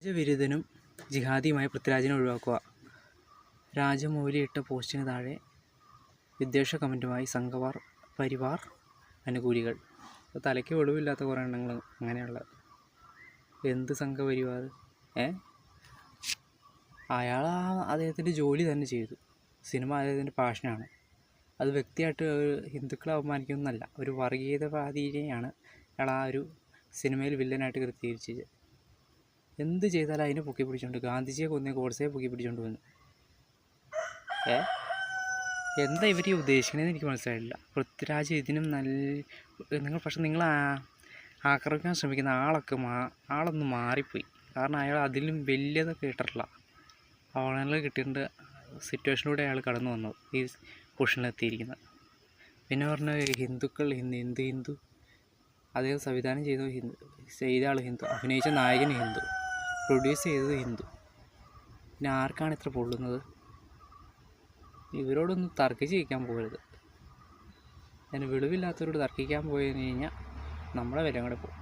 രാജവിരുദ്ധനും ജിഹാദിയുമായ പൃഥ്വിരാജിനെ ഒഴിവാക്കുക. രാജമൗലി ഇട്ട പോസ്റ്റിന് താഴെ വിദ്വേഷ കമൻറ്റുമായി സംഘപരിവാർ അനുകൂലികൾ. തലയ്ക്ക് വെളിവില്ലാത്ത കുറേ എണ്ണങ്ങൾ അങ്ങനെയുള്ള. എന്ത് സംഘപരിവാർ? അയാൾ അദ്ദേഹത്തിൻ്റെ ജോലി തന്നെ ചെയ്തു. സിനിമ അദ്ദേഹത്തിൻ്റെ പാഷനാണ്. അത് വ്യക്തിയായിട്ട് ഹിന്ദുക്കളെ അപമാനിക്കുന്നതല്ല. ഒരു വർഗീയതവാദിയെയാണ് അയാൾ ആ ഒരു സിനിമയിൽ വില്ലനായിട്ട് ചിത്രീകരിച്ചത്. എന്ത് ചെയ്താലും അതിനെ പൊക്കി പിടിച്ചുകൊണ്ട് ഗാന്ധിജിയെ കൊന്ന ഗോഡ്സയെ പൊക്കി പിടിച്ചുകൊണ്ട് വന്നു. എന്താ ഇവർ ഉദ്ദേശിക്കണതെന്ന് എനിക്ക് മനസ്സിലായില്ല. പൃഥ്വിരാജ് ഇതിനും നിങ്ങൾ ആക്രമിക്കാൻ ശ്രമിക്കുന്ന ആളൊന്ന് മാറിപ്പോയി. കാരണം അയാൾ അതിലും വലിയതൊക്കെ ഇട്ടിട്ടില്ല. അവളെ കിട്ടേണ്ട സിറ്റുവേഷനിലൂടെ അയാൾ കടന്നു വന്നത് ഈ പൊസിഷനിലെത്തിയിരിക്കുന്നത്. പിന്നെ പറഞ്ഞ ഹിന്ദുക്കൾ ഹിന്ദു അദ്ദേഹം സംവിധാനം ചെയ്ത ആൾ ഹിന്ദു, അഭിനയിച്ച നായകൻ ഹിന്ദു, പ്രൊഡ്യൂസ് ചെയ്തത് ഹിന്ദു. പിന്നെ ആർക്കാണ് ഇത്ര പൊള്ളുന്നത്? ഇവരോടൊന്നും തർക്കിച്ച് ജയിക്കാൻ പോകരുത്. അതിന് വെളിവില്ലാത്തവരോട് തർക്കിക്കാൻ പോയി കഴിഞ്ഞാൽ നമ്മളെ വില കൂടെ പോകും.